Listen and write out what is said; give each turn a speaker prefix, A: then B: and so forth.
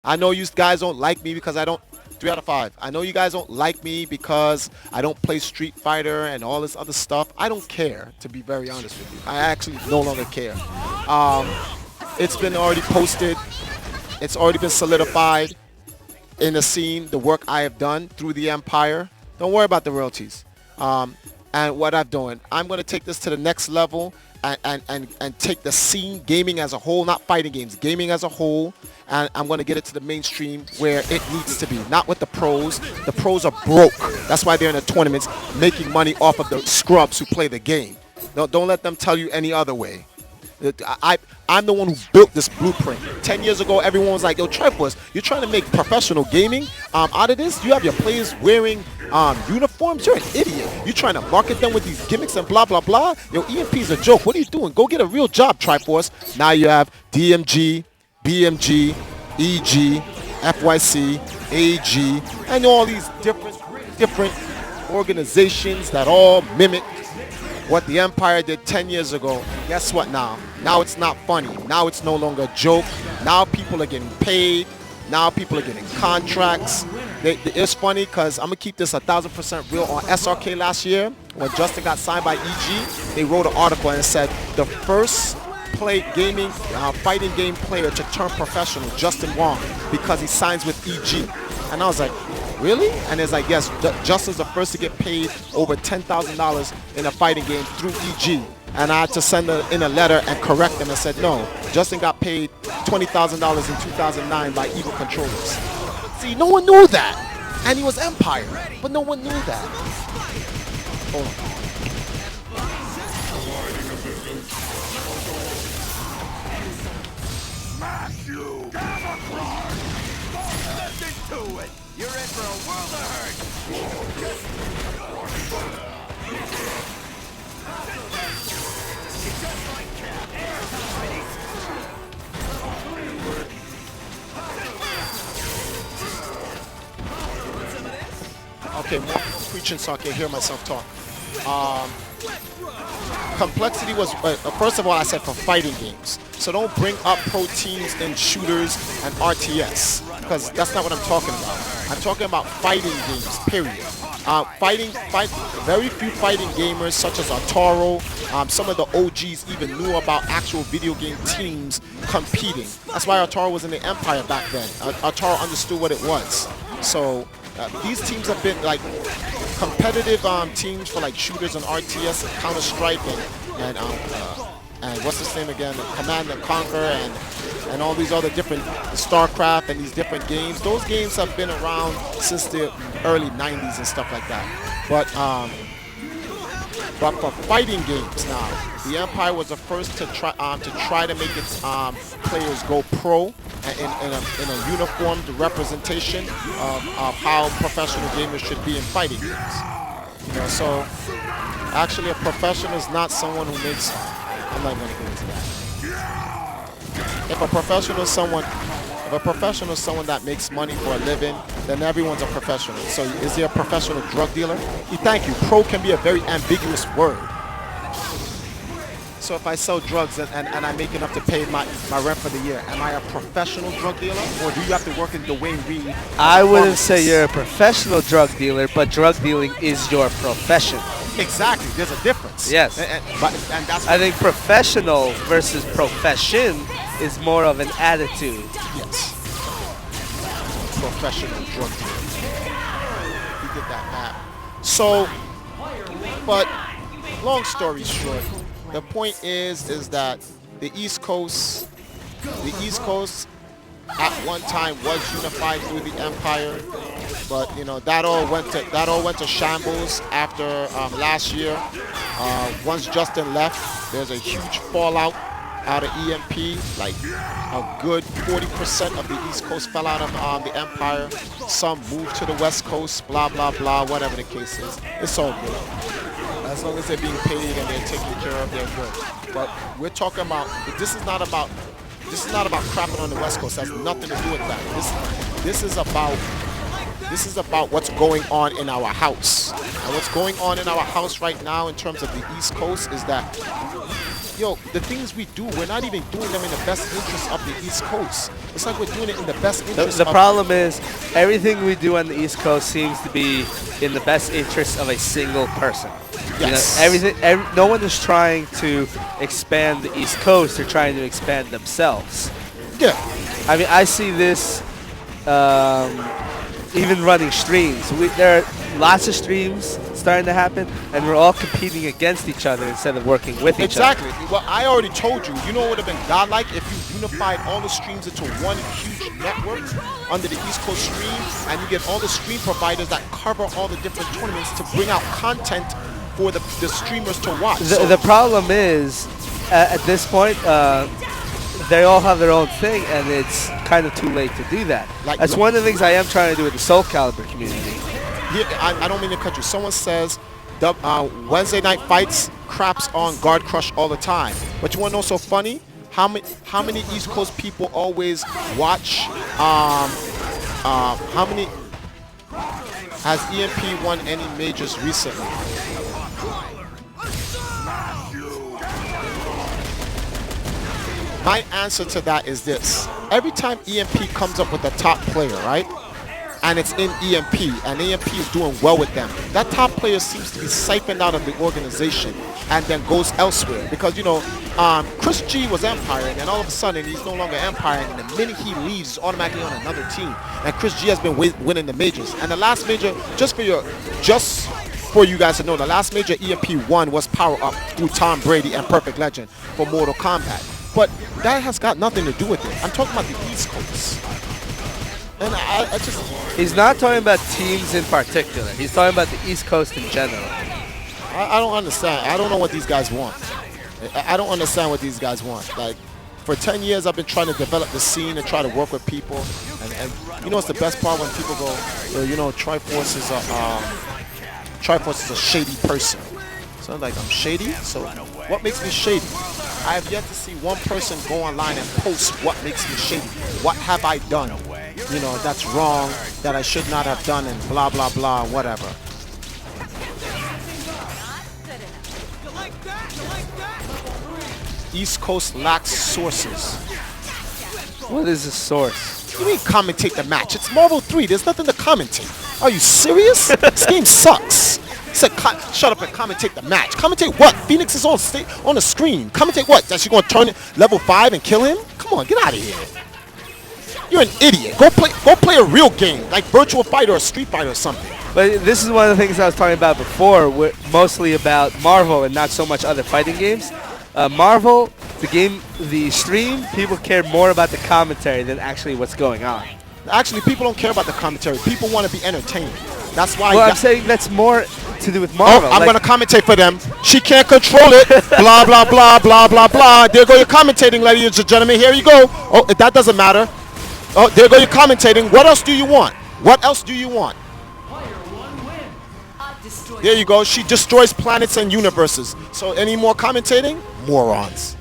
A: I know you guys don't like me because I don't. 3 out of 5. I know you guys don't like me because I don't play Street Fighter and all this other stuff. I don't care, to be very honest with you. I actually no longer care. Um, it's been already posted. It's already been solidified in the scene, the work I have done through the Empire. Don't worry about the royalties. Um, and what I've done. I'm going to take this to the next level and take the scene, gaming as a whole, not fighting games, gaming as a whole, and I'm going to get it to the mainstream where it needs to be, not with the pros. The pros are broke. That's why they're in the tournaments making money off of the scrubs who play the game. Don't let them tell you any other way. I'm the one who built this blueprint. 10 years ago, everyone was like, yo, Triforce, you're trying to make professional gaming out of this? You have your players wearing uniforms? You're an idiot. You're trying to market them with these gimmicks and blah, blah, blah? Yo, EMP's a joke. What are you doing? Go get a real job, Triforce. Now you have DMG, BMG, EG, FYC, AG, and all these different organizations that all mimic what the Empire did 10 years ago. Guess what now? Now it's not funny. Now it's no longer a joke. Now people are getting paid. Now people are getting contracts. It's funny because I'm going to keep this 1,000% real. On SRK last year, when Justin got signed by EG, they wrote an article and it said the first fighting game player to turn professional, Justin Wong, because he signs with EG. And I was like, really? And it's like, yes, Justin's the first to get paid over $10,000 in a fighting game through EG. And I had to send in a letter and correct them and said, no, Justin got paid $20,000 in 2009 by Evil Controllers. See, no one knew that. And he was Empire, but no one knew that. Hold on. Smash you! Camouflage! Listen to it! You're in for a world of hurt! Okay, more preaching so I can hear myself talk. Complexity was, first of all, I said for fighting games. So don't bring up pro teams in shooters and RTS, because that's not what I'm talking about. I'm talking about fighting games, period. Very few fighting gamers, such as Artaro, some of the OGs even knew about actual video game teams competing. That's why Artaro was in the Empire back then. Artaro understood what it was. So these teams have been like competitive teams for like shooters and RTS, and Counter-Strike, and what's his name again, Command and Conquer, and all these other different StarCraft and these different games. Those games have been around since the early 90s and stuff like that. But for fighting games now, the Empire was the first to try to make its players go pro in a uniformed representation of how professional gamers should be in fighting games. You know, so actually a professional is not someone who makes. I'm not going to get into that. If a professional is someone that makes money for a living, then everyone's a professional. So is he a professional drug dealer? Thank you. Pro can be a very ambiguous word. So if I sell drugs and I make enough to pay my rent for the year, am I a professional drug dealer? Or do you have to work in Dwayne Reed?
B: I wouldn't say you're a professional drug dealer, but drug dealing is your profession.
A: Exactly. There's a difference.
B: Yes.
A: And that's
B: I think professional versus profession is more of an attitude.
A: Yes. Professional drug dealer. You get that map. So, but long story short, the point is that the East Coast at one time was unified through the Empire, but you know that all went to shambles after last year. Once Justin left, there's a huge fallout out of EMP. Like a good 40% of the East Coast fell out of the Empire. Some moved to the West Coast. Blah blah blah. Whatever the case is, it's all good. As long as they're being paid and they're taken care of, they're good. But we're talking about, this is not about crapping on the West Coast. It has nothing to do with that. This is about what's going on in our house. And what's going on in our house right now in terms of the East Coast is that yo, the things we do, we're not even doing them in the best interest of the East Coast. It's like we're doing it in the best interest
B: The
A: of...
B: problem is everything we do on the East Coast seems to be in the best interest of a single person.
A: Yes.
B: No one is trying to expand the East Coast. They're trying to expand themselves.
A: Yeah.
B: I mean, I see this even running streams. There are lots of streams starting to happen, and we're all competing against each other instead of working with each other.
A: Exactly. Well, I already told you. You know what would have been godlike if you unified all the streams into one huge network under the East Coast stream, and you get all the stream providers that cover all the different tournaments to bring out content for the streamers to watch.
B: The problem is, at this point, they all have their own thing, and it's kind of too late to do that. That's one of the things I am trying to do with the Soul Calibur community.
A: Yeah, I don't mean to cut you. Someone says the Wednesday night fights craps on Guard Crush all the time. But you want to know so funny? How many East Coast people always watch? How many has EMP won any majors recently? My answer to that is this. Every time EMP comes up with a top player, right? And it's in EMP, and EMP is doing well with them. That top player seems to be siphoned out of the organization and then goes elsewhere. Because, you know, Chris G was umpiring, and all of a sudden he's no longer umpiring, and the minute he leaves, he's automatically on another team. And Chris G has been winning the majors. And the last major, just for you guys to know, the last major EMP won was Power Up through Tom Brady and Perfect Legend for Mortal Kombat. But that has got nothing to do with it. I'm talking about the East Coast. And I just...
B: He's not talking about teams in particular. He's talking about the East Coast in general.
A: I don't understand. I don't know what these guys want. I don't understand what these guys want. Like, for 10 years, I've been trying to develop the scene and try to work with people. And you know, it's the best part when people go, well, you know, Triforce is a shady person. So I'm like, I'm shady? So what makes me shady? I have yet to see one person go online and post what makes me shady. What have I done? You know, that's wrong, that I should not have done, and blah, blah, blah, whatever. East Coast lacks sources.
B: What is the source?
A: You mean commentate the match? It's Marvel 3. There's nothing to commentate. Are you serious? This game sucks. Said, shut up and commentate the match. Commentate what? Phoenix is on the screen. Commentate what? That you're going to turn it level 5 and kill him? Come on, get out of here. You're an idiot. Go play a real game, like Virtual Fighter or Street Fighter or something.
B: But this is one of the things I was talking about before, mostly about Marvel and not so much other fighting games. Marvel, the stream, people care more about the commentary than actually what's going on.
A: Actually, people don't care about the commentary. People want to be entertained. That's why.
B: Well, I'm saying that's more to do with Marvel.
A: Oh, I'm going to commentate for them. She can't control it. Blah, blah, blah, blah, blah, blah. There go your commentating, ladies and gentlemen. Here you go. Oh, that doesn't matter. Oh, there go your commentating. What else do you want? What else do you want? There you go. She destroys planets and universes. So any more commentating? Morons.